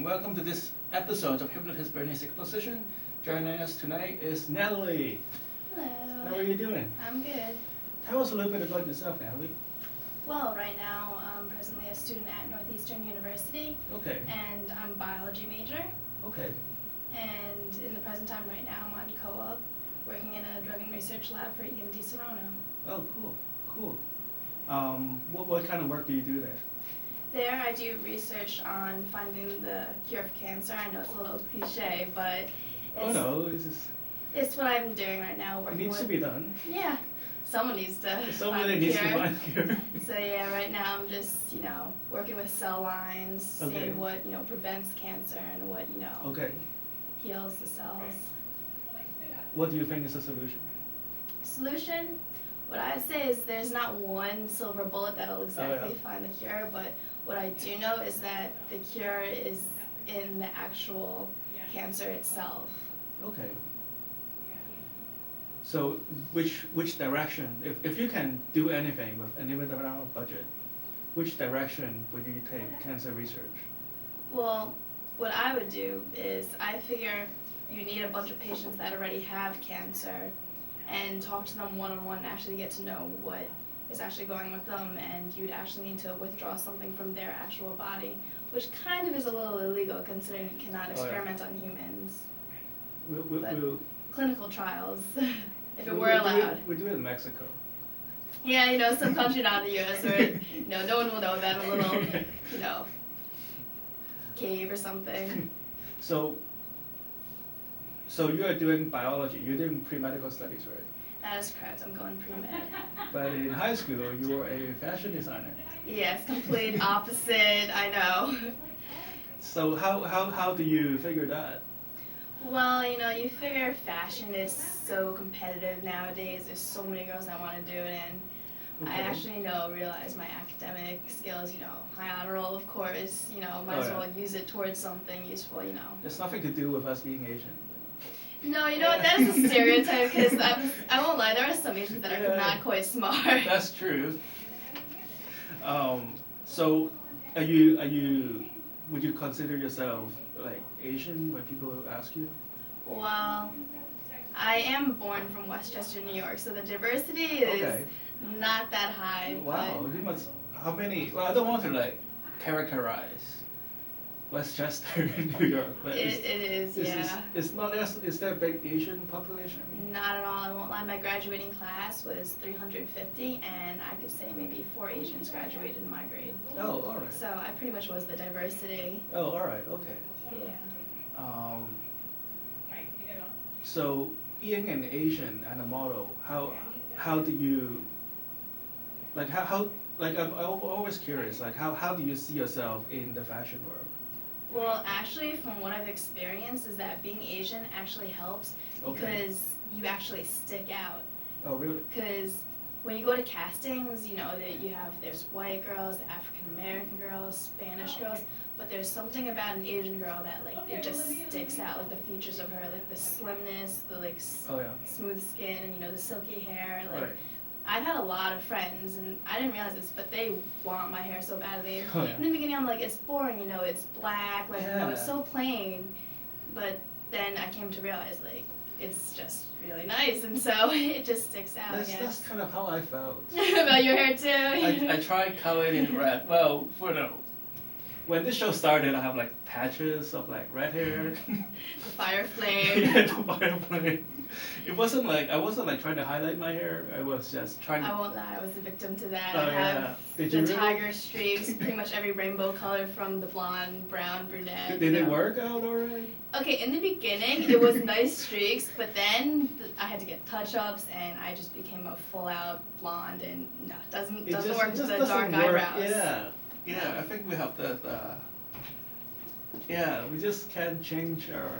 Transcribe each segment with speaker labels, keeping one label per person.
Speaker 1: welcome to this episode of Hypnotist Bernie's Exposition. Joining us tonight is Natalie.
Speaker 2: Hello.
Speaker 1: How are you doing?
Speaker 2: I'm good.
Speaker 1: Tell us a little bit about yourself, Natalie.
Speaker 2: Well, right now I'm presently a student at Northeastern University.
Speaker 1: Okay.
Speaker 2: And I'm a biology major.
Speaker 1: Okay.
Speaker 2: And in the present time right now I'm on co-op working in a drug and research lab for EMD Serrano.
Speaker 1: Oh, cool. Cool. What kind of work do you do there?
Speaker 2: There I do research on finding the cure for cancer. I know it's a little cliche, but it's what I'm doing right now.
Speaker 1: It needs to be done.
Speaker 2: Yeah. Someone needs to find
Speaker 1: the cure.
Speaker 2: So yeah, right now I'm just, working with cell lines, seeing what, prevents cancer and what, heals the cells.
Speaker 1: What do you think is the solution?
Speaker 2: Solution? What I say is there's not one silver bullet that'll exactly find the cure, but what I do know is that the cure is in the actual cancer itself.
Speaker 1: Okay. So which direction, if you can do anything with a limited amount of budget, which direction would you take cancer research?
Speaker 2: Well, what I would do is I figure you need a bunch of patients that already have cancer and talk to them one-on-one and actually get to know what is actually going with them, and you'd actually need to withdraw something from their actual body, which kind of is a little illegal considering you cannot experiment on humans. Clinical trials, if it were allowed.
Speaker 1: We do it in Mexico.
Speaker 2: Yeah, some country not the U.S. where no one will know about a little, cave or something.
Speaker 1: So you are doing biology. You're doing pre-medical studies, right?
Speaker 2: That is correct. I'm going pre-med.
Speaker 1: But in high school, you were a fashion designer.
Speaker 2: Yes, complete opposite. I know.
Speaker 1: So how do you figure that?
Speaker 2: Well, you figure fashion is so competitive nowadays. There's so many girls that want to do it, and I actually realize my academic skills, high honor roll, of course, might as well use it towards something useful,
Speaker 1: There's nothing to do with us being Asian.
Speaker 2: No, that is a stereotype, because I won't lie, there are some Asians that are not quite smart.
Speaker 1: That's true. So would you consider yourself like Asian when people ask you?
Speaker 2: Well, I am born from Westchester, New York, so the diversity is not that high.
Speaker 1: Wow,
Speaker 2: but
Speaker 1: you must. How many? Well, I don't want to characterize Westchester, New York, but
Speaker 2: it is.
Speaker 1: It's not as. Is there a big Asian population?
Speaker 2: Not at all. I won't lie. My graduating class was 350, and I could say maybe 4 Asians graduated in my grade.
Speaker 1: Oh, all right.
Speaker 2: So I pretty much was the diversity.
Speaker 1: Oh, all right. Okay.
Speaker 2: Yeah.
Speaker 1: So being an Asian and a model, how do you I'm always curious, how do you see yourself in the fashion world?
Speaker 2: Well, actually, from what I've experienced, is that being Asian actually helps because you actually stick out.
Speaker 1: Oh, really?
Speaker 2: Because when you go to castings, there's white girls, African American girls, Spanish girls, but there's something about an Asian girl that it just sticks out, the features of her, the slimness, the smooth skin, and the silky hair, I've had a lot of friends, and I didn't realize this, but they want my hair so badly. In the beginning, I'm like, it's boring, it's black, it's so plain. But then I came to realize, it's just really nice, and so it just sticks out.
Speaker 1: That's kind of how I felt.
Speaker 2: About your hair too.
Speaker 1: I tried coloring in red. Well, when this show started, I have patches of red hair.
Speaker 2: The fire flame.
Speaker 1: Yeah, the fire flame. I wasn't trying to highlight my hair. I was just trying to.
Speaker 2: I won't lie, I was a victim to that.
Speaker 1: Oh,
Speaker 2: I have
Speaker 1: the
Speaker 2: tiger streaks, pretty much every rainbow color from the blonde, brown, brunette.
Speaker 1: Did it work out alright?
Speaker 2: Okay, in the beginning it was nice streaks, but then I had to get touch-ups, and I just became a full-out blonde, and no, doesn't work with the dark eyebrows.
Speaker 1: Yeah, I think we have we just can't change our.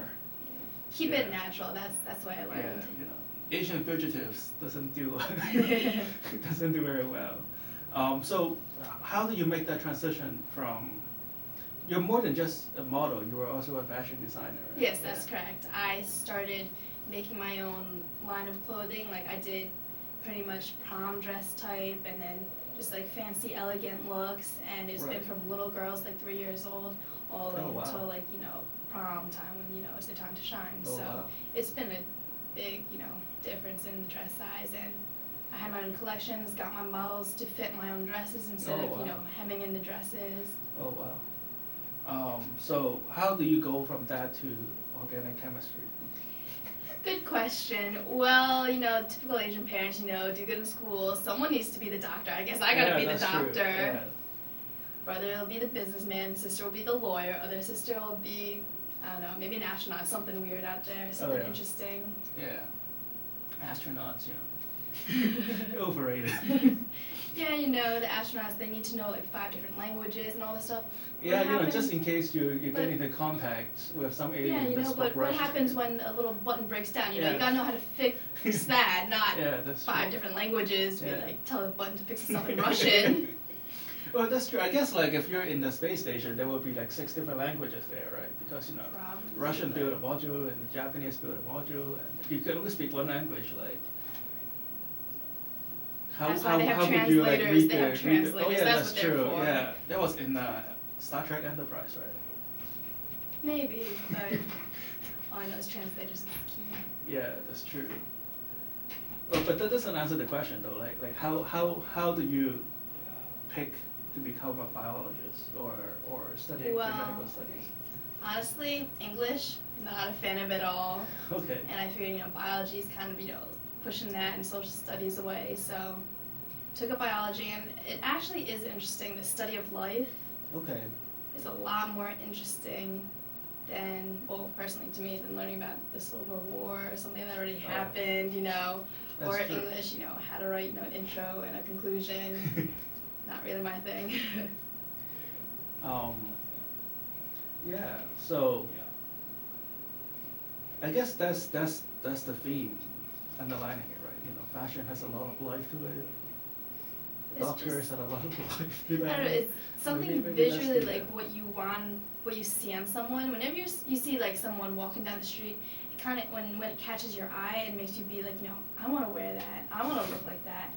Speaker 2: Keep it natural. That's what I learned.
Speaker 1: Yeah, Asian fugitives doesn't do very well. So how do you make that transition from? You're more than just a model. You were also a fashion designer. Right?
Speaker 2: Yes, that's correct. I started making my own line of clothing. I did pretty much prom dress type, and then just fancy, elegant looks, and it's been from little girls 3 years old all the way
Speaker 1: Oh, wow.
Speaker 2: until like, you know, prom time when, you know, it's the time to shine.
Speaker 1: Oh,
Speaker 2: So
Speaker 1: wow.
Speaker 2: it's been a big, you know, difference in the dress size, and I had my own collections, got my models to fit my own dresses instead
Speaker 1: Oh,
Speaker 2: of, you know,
Speaker 1: wow.
Speaker 2: hemming in the dresses.
Speaker 1: Oh, wow. So how do you go from that to organic chemistry?
Speaker 2: Good question. Well, you know, typical Asian parents, you know, do good in school. Someone needs to be the doctor. I guess I gotta be the
Speaker 1: that's true.
Speaker 2: doctor.
Speaker 1: Yeah.
Speaker 2: Brother will be the businessman, sister will be the lawyer, other sister will be, I don't know, maybe an astronaut, something weird out there, something
Speaker 1: yeah.
Speaker 2: interesting.
Speaker 1: Yeah. Astronauts, you know. Overrated.
Speaker 2: Yeah, you know, the astronauts, they need to know like 5 different languages and all this stuff.
Speaker 1: Yeah,
Speaker 2: What
Speaker 1: you know,
Speaker 2: happens-
Speaker 1: just in case you
Speaker 2: but-
Speaker 1: get into contact with some alien
Speaker 2: Yeah, you
Speaker 1: that
Speaker 2: know,
Speaker 1: spoke
Speaker 2: but what
Speaker 1: Russian.
Speaker 2: happens when a little button breaks down? You know,
Speaker 1: Yeah.
Speaker 2: you gotta know how to fix that, not
Speaker 1: Yeah, that's
Speaker 2: 5
Speaker 1: true.
Speaker 2: different languages to be
Speaker 1: Yeah.
Speaker 2: like, tell the button to fix itself in Russian.
Speaker 1: Well, that's true. I guess like if you're in the space station, there will be like 6 different languages there, right? Because you know,
Speaker 2: Probably.
Speaker 1: Russian build a module and the Japanese build a module, and if you can only speak one language, like
Speaker 2: That's why they have
Speaker 1: would you like
Speaker 2: translators,
Speaker 1: read
Speaker 2: they have
Speaker 1: the?
Speaker 2: translators,
Speaker 1: Oh yeah,
Speaker 2: that's
Speaker 1: that's
Speaker 2: what they're
Speaker 1: true.
Speaker 2: for.
Speaker 1: Yeah, that was in Star Trek Enterprise, right?
Speaker 2: Maybe, but all I know is translators is key.
Speaker 1: Yeah, that's true. Well, but that doesn't answer the question though. Like how do you pick to become a biologist or study
Speaker 2: Well,
Speaker 1: medical studies?
Speaker 2: Honestly, English, not a fan of it all.
Speaker 1: Okay.
Speaker 2: And I figured, you know, biology is kind of, you know, pushing that and social studies away. So took up biology, and it actually is interesting. The study of life
Speaker 1: Okay.
Speaker 2: is a lot more interesting than, well, personally to me, than learning about the Civil War or something that already
Speaker 1: Oh.
Speaker 2: happened, you know,
Speaker 1: That's
Speaker 2: or
Speaker 1: true.
Speaker 2: English, you know, how to write, you know, an intro and a conclusion. Not really my thing.
Speaker 1: Yeah. So I guess that's the theme underlining it, right? You know, fashion has a lot of life to it.
Speaker 2: It's
Speaker 1: Doctors
Speaker 2: just-
Speaker 1: have a lot of life to
Speaker 2: I don't know,
Speaker 1: them.
Speaker 2: it's something
Speaker 1: Maybe that's
Speaker 2: visually
Speaker 1: the-
Speaker 2: like what you want, what you see on someone. Whenever you see like someone walking down the street, it kind of when it catches your eye, it makes you be like, you know, I want to wear that. I want to look like that.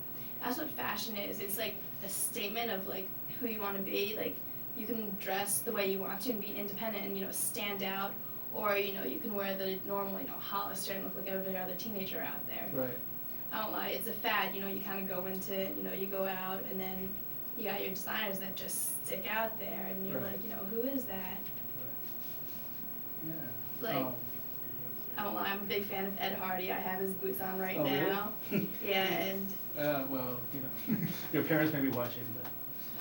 Speaker 2: That's what fashion is. It's like a statement of like who you want to be. Like you can dress the way you want to and be independent and, you know, stand out, or, you know, you can wear the normal, you know, Hollister and look like every other teenager out there.
Speaker 1: Right.
Speaker 2: I don't lie, it's a fad, you know, you kind of go into it, you know, you go out and then you got your designers that just stick out there and you're
Speaker 1: Right.
Speaker 2: like, you know, who is that?
Speaker 1: Yeah.
Speaker 2: Like, I don't lie, I'm a big fan of Ed Hardy, I have his boots on right
Speaker 1: Oh, really?
Speaker 2: now. Yeah, and
Speaker 1: Well, you know, your parents may be watching, but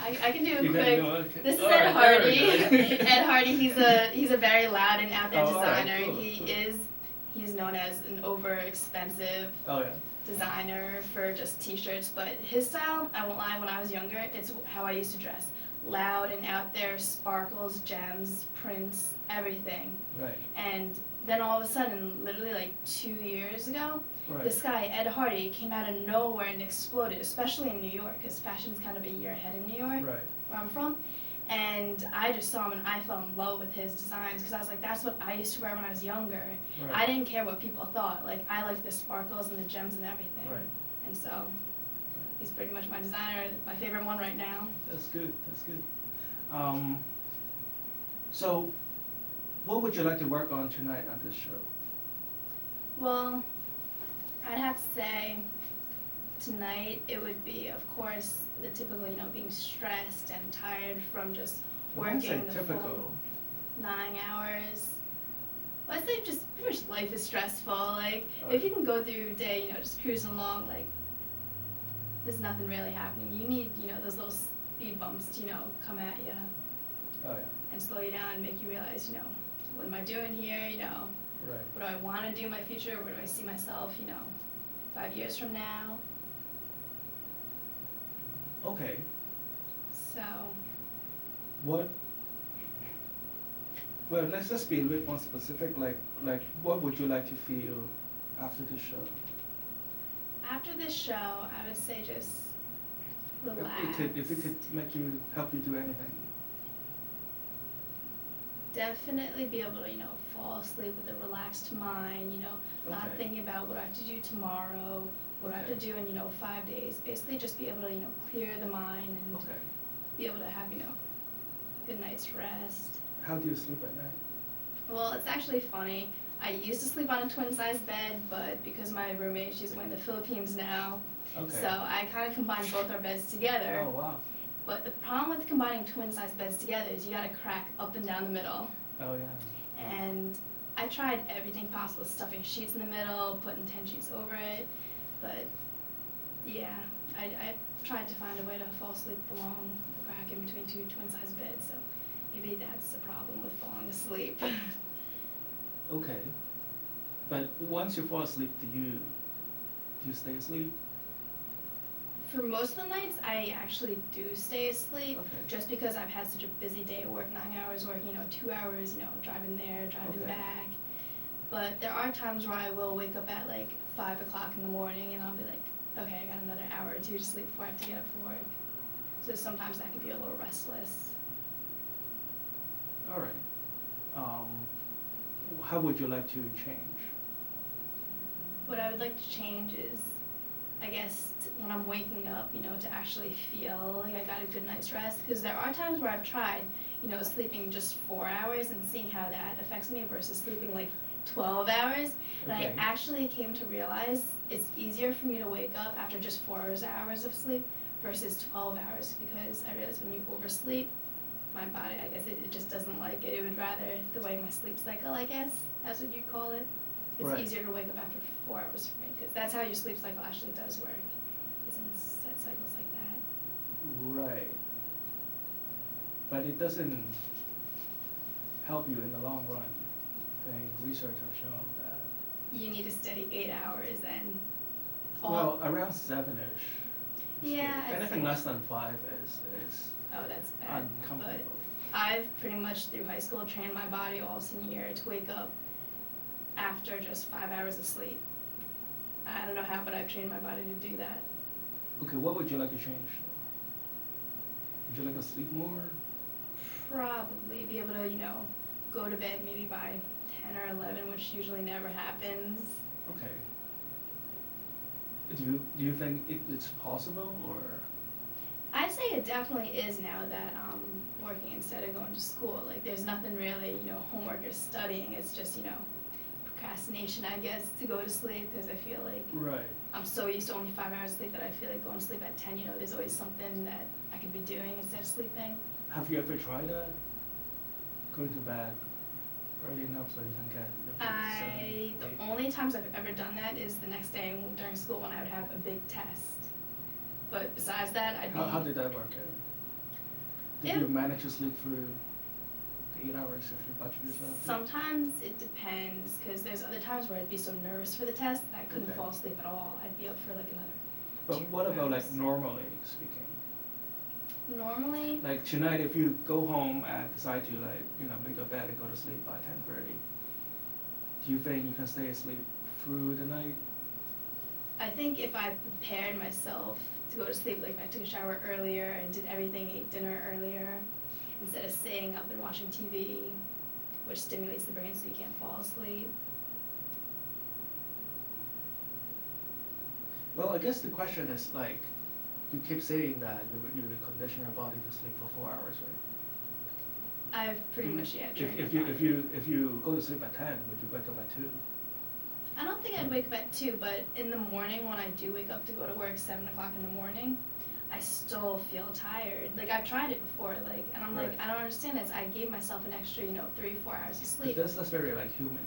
Speaker 2: I can do a
Speaker 1: you
Speaker 2: quick,
Speaker 1: can go, okay.
Speaker 2: this is
Speaker 1: All
Speaker 2: Ed
Speaker 1: right, there
Speaker 2: Hardy.
Speaker 1: we go.
Speaker 2: Ed Hardy, he's a very loud and out there
Speaker 1: Oh, all right,
Speaker 2: designer.
Speaker 1: cool, cool.
Speaker 2: He's known as an over expensive
Speaker 1: Oh yeah.
Speaker 2: designer for just t-shirts, but his style, I won't lie, when I was younger, it's how I used to dress. Loud and out there, sparkles, gems, prints, everything.
Speaker 1: Right.
Speaker 2: And then all of a sudden, literally like 2 years ago,
Speaker 1: Right.
Speaker 2: this guy, Ed Hardy, came out of nowhere and exploded, especially in New York, because fashion's kind of a year ahead in New York,
Speaker 1: Right.
Speaker 2: where I'm from. And I just saw him and I fell in love with his designs, because I was like, that's what I used to wear when I was younger.
Speaker 1: Right.
Speaker 2: I didn't care what people thought. Like, I liked the sparkles and the gems and everything.
Speaker 1: Right.
Speaker 2: And so, he's pretty much my designer, my favorite one right now.
Speaker 1: That's good. That's good. So, what would you like to work on tonight on this show?
Speaker 2: Well, I'd have to say tonight it would be, of course, the typical, you know, being stressed and tired from just
Speaker 1: I won't say
Speaker 2: working the
Speaker 1: typical.
Speaker 2: full 9 hours. Well, I'd say just pretty much life is stressful. Like, if you can go through your day, you know, just cruising along, like, there's nothing really happening. You need, you know, those little speed bumps to, you know, come at you
Speaker 1: Oh yeah.
Speaker 2: and slow you down and make you realize, you know, what am I doing here, you know,
Speaker 1: Right.
Speaker 2: what do I want to do in my future, where do I see myself, you know, 5 years from now.
Speaker 1: Okay.
Speaker 2: So,
Speaker 1: What? Well, let's just be a bit more specific. Like, what would you like to feel after the show?
Speaker 2: after this show, I would say just relax.
Speaker 1: If it could help you do anything.
Speaker 2: Definitely be able to, you know, fall asleep with a relaxed mind, you know, not
Speaker 1: Okay.
Speaker 2: thinking about what I have to do tomorrow, what I have to
Speaker 1: Okay.
Speaker 2: do in, you know, 5 days. Basically just be able to, you know, clear the mind and
Speaker 1: Okay.
Speaker 2: be able to have, you know, good night's rest.
Speaker 1: how do you sleep at night?
Speaker 2: Well, it's actually funny. I used to sleep on a twin-size bed, but because my roommate, she's away in the Philippines now,
Speaker 1: Okay.
Speaker 2: so I kind of combined both our beds together.
Speaker 1: Oh, wow.
Speaker 2: But the problem with combining twin-size beds together is you gotta crack up and down the middle.
Speaker 1: Oh, yeah.
Speaker 2: And I tried everything possible, stuffing sheets in the middle, putting 10 sheets over it, but yeah, I tried to find a way to fall asleep along the crack in between two twin-size beds, so maybe that's the problem with falling asleep.
Speaker 1: Okay. But once you fall asleep, do you stay asleep?
Speaker 2: For most of the nights, I actually do stay asleep,
Speaker 1: Okay.
Speaker 2: just because I've had such a busy day at work, 9 hours work, 2 hours, driving there, driving
Speaker 1: Okay.
Speaker 2: back. But there are times where I will wake up at like 5 o'clock in the morning and I'll be like, okay, I got another hour or two to sleep before I have to get up for work. So sometimes that can be a little restless.
Speaker 1: All right. How would you like to change?
Speaker 2: What I would like to change is, I guess, when I'm waking up, to actually feel like I got a good night's rest. Because there are times where I've tried, sleeping just 4 hours and seeing how that affects me versus sleeping like 12 hours. And
Speaker 1: Okay.
Speaker 2: I actually came to realize it's easier for me to wake up after just 4 hours of sleep versus 12 hours, because I realized when you oversleep, my body, I guess it just doesn't like it. It would rather the way my sleep cycle, I guess, that's what you call it. It's
Speaker 1: Right.
Speaker 2: easier to wake up after 4 hours for me, because that's how your sleep cycle actually does work, is in set cycles like that.
Speaker 1: Right. But it doesn't help you in the long run. I think research have shown that.
Speaker 2: You need a steady 8 hours and
Speaker 1: Well, around 7-ish.
Speaker 2: Yeah, I
Speaker 1: Anything
Speaker 2: think-
Speaker 1: less than 5 is
Speaker 2: oh, that's bad. But
Speaker 1: uncomfortable.
Speaker 2: I've pretty much through high school trained my body all senior year to wake up after just 5 hours of sleep. I don't know how, but I've trained my body to do that.
Speaker 1: Okay, what would you like to change? Would you like to sleep more?
Speaker 2: Probably be able to, go to bed maybe by 10 or 11, which usually never happens.
Speaker 1: Okay. Do you think it's possible, or?
Speaker 2: I'd say it definitely is now that I'm working instead of going to school. Like, there's nothing really, homework or studying. It's just, procrastination, I guess, to go to sleep, because I feel like
Speaker 1: Right.
Speaker 2: I'm so used to only 5 hours of sleep that I feel like going to sleep at 10, there's always something that I could be doing instead of sleeping.
Speaker 1: Have you ever tried that? Going to bed early enough so you can get your
Speaker 2: The
Speaker 1: 7, 8?
Speaker 2: only times I've ever done that is the next day during school when I would have a big test. But besides that, I'd be...
Speaker 1: How did that work out? Did
Speaker 2: It-
Speaker 1: you manage to sleep through the 8 hours if you budget yourself?
Speaker 2: Sometimes it depends, because there's other times where I'd be so nervous for the test that I couldn't
Speaker 1: Okay.
Speaker 2: fall asleep at all. I'd be up for like another
Speaker 1: But
Speaker 2: 2
Speaker 1: what about like
Speaker 2: hours.
Speaker 1: normally speaking?
Speaker 2: Normally,
Speaker 1: Like tonight, if you go home and decide to make a bed and go to sleep by 10:30, do you think you can stay asleep through the night?
Speaker 2: I think if I prepared myself to go to sleep, like if I took a shower earlier and did everything, ate dinner earlier, instead of staying up and watching TV, which stimulates the brain so you can't fall asleep.
Speaker 1: Well, I guess the question is like, you keep saying that you would condition your body to sleep for 4 hours, right?
Speaker 2: I've pretty much, yeah, trained
Speaker 1: If
Speaker 2: my
Speaker 1: you
Speaker 2: body.
Speaker 1: if you go to sleep at 10, would you wake up at 2?
Speaker 2: I don't think I'd wake up at 2, but in the morning when I do wake up to go to work 7 o'clock in the morning, I still feel tired. Like, I've tried it before, and I'm
Speaker 1: Right.
Speaker 2: like, I don't understand this. I gave myself an extra, 3, 4 hours of sleep.
Speaker 1: That's very like human.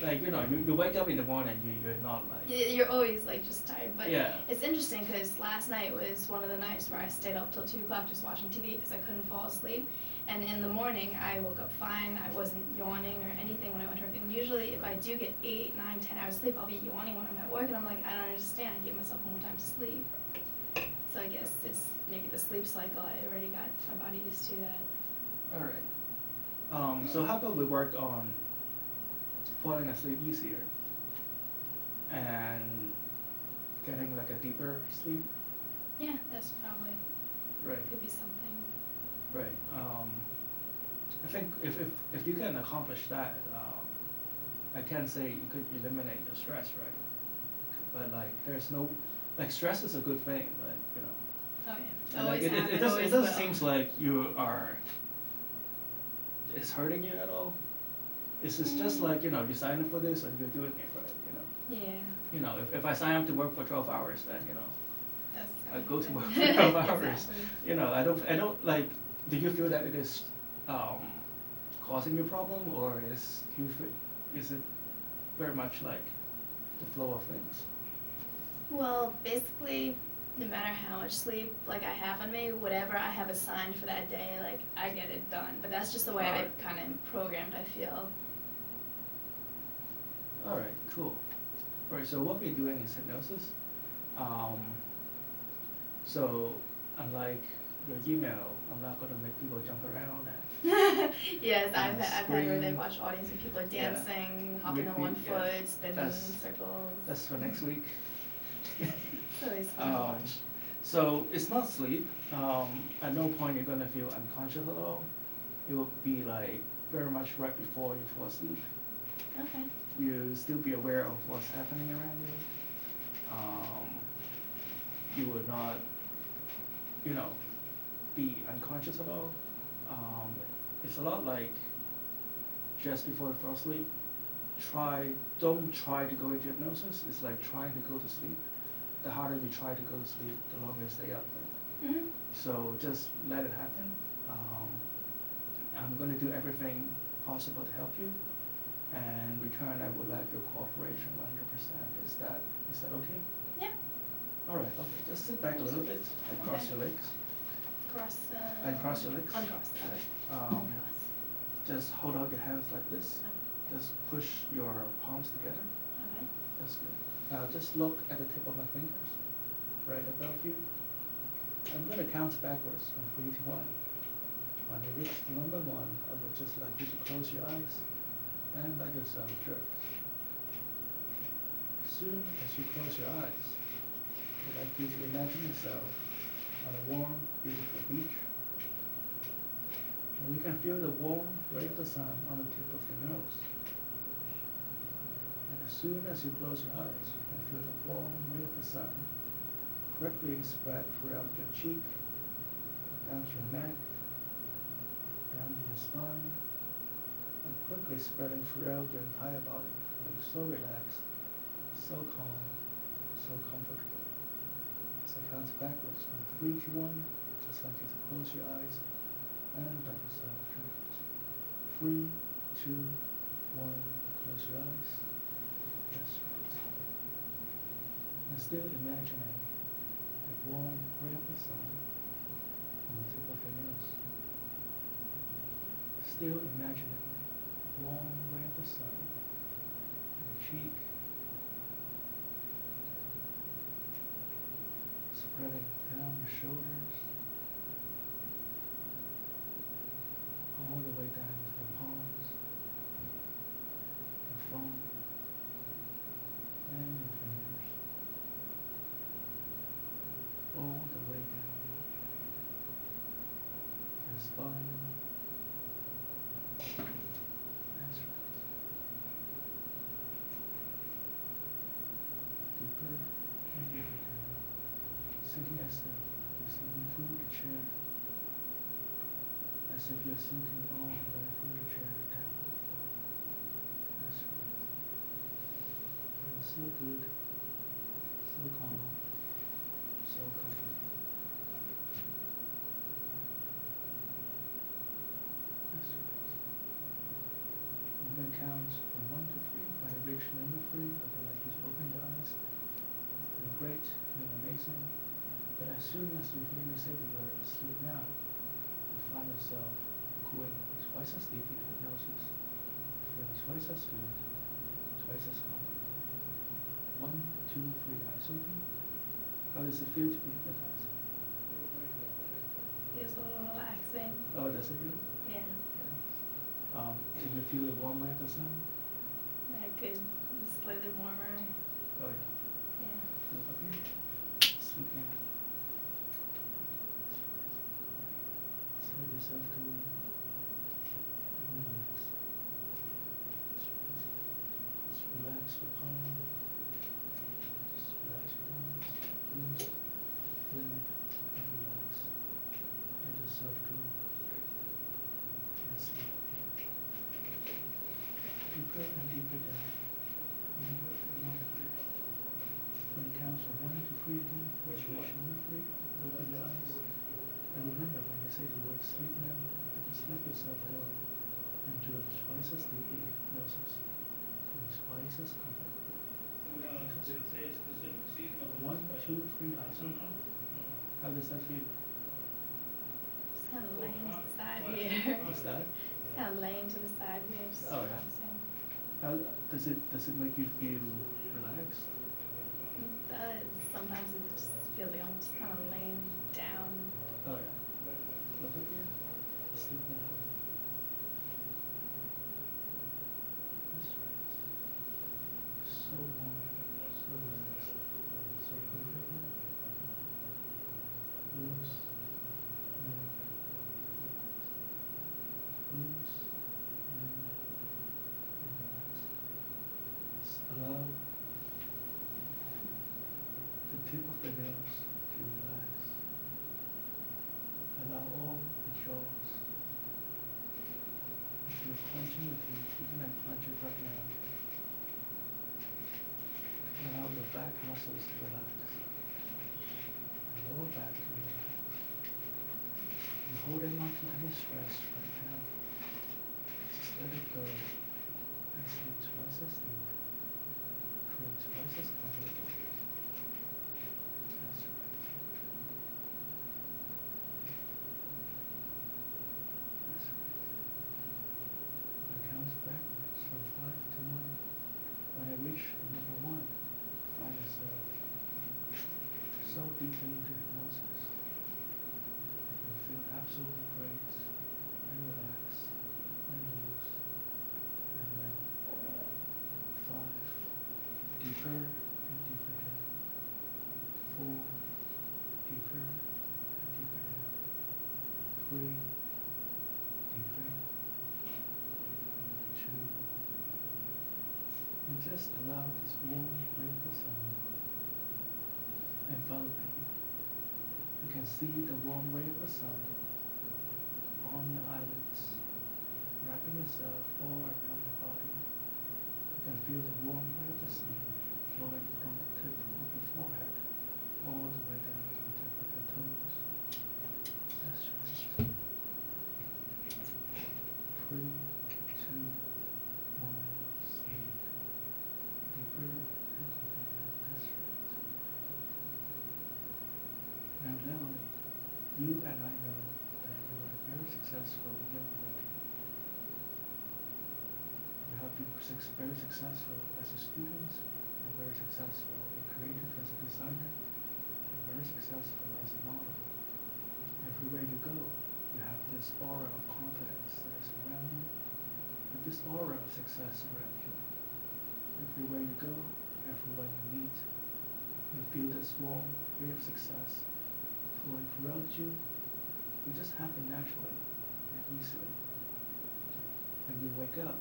Speaker 1: Like you wake up in the morning, you're not like.
Speaker 2: You're always, just tired. But
Speaker 1: Yeah.
Speaker 2: it's interesting because last night was one of the nights where I stayed up till 2 o'clock just watching TV because I couldn't fall asleep. And in the morning, I woke up fine. I wasn't yawning or anything when I went to work. And usually, if I do get 8, 9, 10 hours of sleep, I'll be yawning when I'm at work. And I'm like, I don't understand. I gave myself more time to sleep. So I guess it's maybe the sleep cycle. I already got my body used to that.
Speaker 1: All right. So how about we work on falling asleep easier and getting like a deeper sleep?
Speaker 2: Yeah, that's probably
Speaker 1: Right.
Speaker 2: could be something.
Speaker 1: Right. I think if you can accomplish that, I can say you could eliminate your stress, right? But like, there's no, like, stress is a good thing, like,
Speaker 2: Oh yeah.
Speaker 1: And like
Speaker 2: Always have,
Speaker 1: it
Speaker 2: always
Speaker 1: doesn't
Speaker 2: will.
Speaker 1: seems like you are. It's hurting you at all. It's just like you sign up for this and you're doing it right.
Speaker 2: Yeah.
Speaker 1: If I sign up to work for 12 hours, then
Speaker 2: That's
Speaker 1: I go to
Speaker 2: good.
Speaker 1: work for 12 hours.
Speaker 2: Exactly.
Speaker 1: I don't like. Do you feel that it is causing you problem, or is it very much like the flow of things?
Speaker 2: Well, basically, no matter how much sleep like I have on me, whatever I have assigned for that day, like I get it done. But that's just the way
Speaker 1: Alright.
Speaker 2: I kind of programmed. I feel.
Speaker 1: All right, cool. All right, so what we're doing is hypnosis. So unlike your email, I'm not gonna make people jump around and
Speaker 2: Yes,
Speaker 1: And
Speaker 2: I've had where they
Speaker 1: scream.
Speaker 2: watch audience and people are
Speaker 1: Yeah.
Speaker 2: dancing, hopping on one
Speaker 1: Yeah.
Speaker 2: foot, spinning
Speaker 1: That's-
Speaker 2: circles.
Speaker 1: That's for next week.
Speaker 2: It's always fun to watch.
Speaker 1: So it's not sleep. At no point you're gonna feel unconscious at all. It will be like very much right before you fall asleep.
Speaker 2: Okay.
Speaker 1: You still be aware of what's happening around you. You would not, be unconscious at all. It's a lot like just before you fall asleep. Don't try to go into hypnosis. It's like trying to go to sleep. The harder you try to go to sleep, the longer you stay up.
Speaker 2: Mhm.
Speaker 1: So just let it happen. I'm going to do everything possible to help you. And in return, I would like your cooperation 100%. Is that okay?
Speaker 2: Yeah.
Speaker 1: All right. Okay. Just sit back a little bit and cross
Speaker 2: Okay.
Speaker 1: your legs.
Speaker 2: Cross.
Speaker 1: And cross your legs.
Speaker 2: Uncross.
Speaker 1: Um, just hold out your hands like this.
Speaker 2: Oh,
Speaker 1: Just push your palms together.
Speaker 2: okay.
Speaker 1: That's good. Now just look at the tip of my fingers, right above you. I'm going to count backwards from 3 to 1. When you reach number 1, I would just like you to close your eyes and let yourself drift. Soon as you close your eyes, I'd like you to imagine yourself on a warm, beautiful beach. And you can feel the warm ray of the sun on the tip of your nose. And as soon as you close your eyes, you can feel the warm ray of the sun quickly spread throughout your cheek, down to your neck, down to your spine, and quickly spreading throughout your entire body, feeling so relaxed, so calm, so comfortable. As I count backwards from 3 to 1, just like you to close your eyes and let yourself drift. 3, 2, 1, close your eyes. That's right. And still imagining the warm ray of the sun on the tip of your nose. Still imagining the warm ray of the sun on your cheek, spreading down your shoulders, all the way down to the palms, your thumb, and your fingers, all the way down your spine. That's right. Deeper and deeper down, sinking as if you're sinking through the chair, as if you're sinking all the way through the chair down to the floor. That's right. Feeling so good, so calm, so comfortable. That's right. I'm going to count from 1 to 3. When I reach number 3, I would like you to open your eyes. Feeling great, feeling amazing. But as soon as you hear me say the word sleep now, you find yourself going twice as deep into hypnosis, feeling twice as good, twice as comfortable. 1, 2, 3, eyes open. How does it feel to be hypnotized?
Speaker 2: Feels a little relaxing.
Speaker 1: Oh, does it really?
Speaker 2: Yeah.
Speaker 1: Yeah. Did you feel the warm ray of the sun?
Speaker 2: That good. Slightly warmer.
Speaker 1: Oh yeah.
Speaker 2: Yeah.
Speaker 1: Look up here. Sleep now. Just let yourself go and relax. Just relax your palm. Just relax your arms. Please sleep and relax. 3 again. When you reach number 3, open your eyes. And remember, when you say the word sleep now, you can let yourself go into a twice as deep hypnosis. From twice as comfortable. 1, 2, 3 eyes open. How does that feel?
Speaker 2: Just kind of laying to the side here.
Speaker 1: What's that?
Speaker 2: Just kind of laying to the side here, just
Speaker 1: Oh, yeah.
Speaker 2: relaxing.
Speaker 1: How does it make you feel relaxed?
Speaker 2: It does. Sometimes it just feels like I'm just kind of laying down.
Speaker 1: Oh yeah. Look up here. Sleep now. That's right. So warm, so relaxed, so comfortable. Loose. Loose. Allow the tip of the nose to relax. Allow all the jaws. If you're clenching your teeth, you can unclench it right now. Allow the back muscles to relax. The lower back to relax. You're holding on to any stress right now. Just let it go and sleep twice as deep. Twice as comfortable. That's right. That's right. I count backwards from 5 to 1. When I reach number 1, find yourself so deeply into hypnosis. You can feel absolutely great and relaxed and loose and then 5. Deeper and deeper down. 4. Deeper and deeper down. 3. Deeper. 2. And just allow this warm ray of the sun enveloping you. You can see the warm ray of the sun on your eyelids, wrapping itself all around your body. You can feel the warm ray of the sun flowing from the tip of your forehead all the way down to the tip of your toes. That's right. 3, 2, 1, sleep. Deeper and deeper down. That's right. Now, Natalie, you and I know that you are a very successful young lady. You have been very successful as a student, and very successful and creative as a designer, and very successful as a model. Everywhere you go, you have this aura of confidence that is around you, and this aura of success around you. Everywhere you go, everyone you meet, you feel this warm ray of success flowing throughout you. It just happen naturally and easily. When you wake up,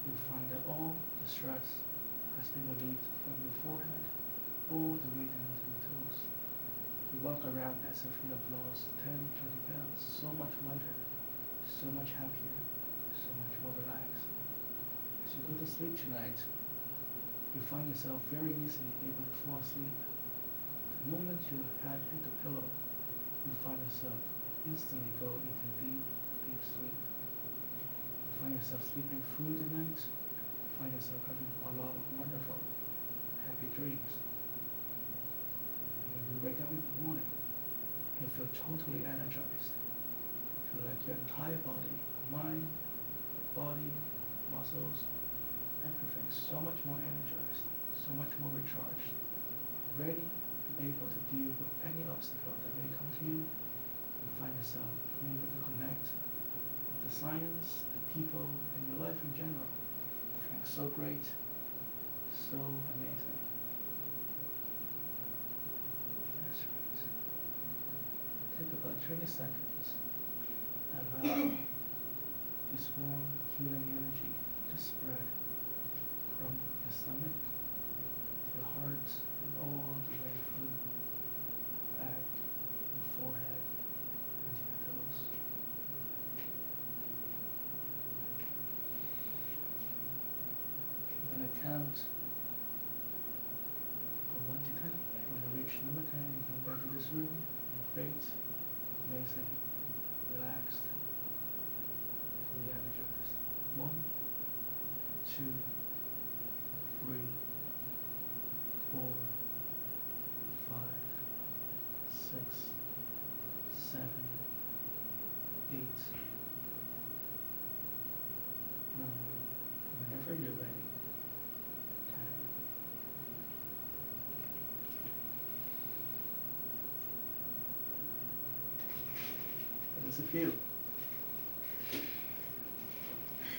Speaker 1: you'll find that all the stress has been relieved from your forehead all the way down to your toes. You walk around as if you have lost 10, 20 pounds, so much lighter, so much happier, so much more relaxed. As you go to sleep tonight, you find yourself very easily able to fall asleep. The moment your head hit the pillow, you find yourself instantly go into deep, deep sleep. You find yourself sleeping through the night. You find yourself having a lot of wonderful, happy dreams. When you wake up in the morning, you feel totally energized. You feel like your entire body, mind, body, muscles, everything so much more energized, so much more recharged, ready and able to deal with any obstacle that may come to you. You find yourself being able to connect with the science, the people, and your life in general. Feeling so great, so amazing. That's right. Take about 20 seconds and allow this warm, healing energy to spread from your stomach to your heart and all the way through back, your forehead, and to your toes. I'm going to count from 1 to 10. When I reach number through. Great. Amazing. Relaxed. Fully energized. 1, 2, 3, 4, 5, 6, 7, 8, 9. Whenever you're ready. 10. How does it feel?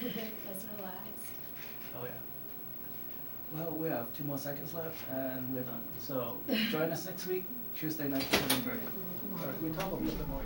Speaker 2: Let's relax.
Speaker 1: Oh yeah. Well, we have 2 more seconds left and we're done. So join us next week, Tuesday night, 7:30. All right, we talk a little bit more.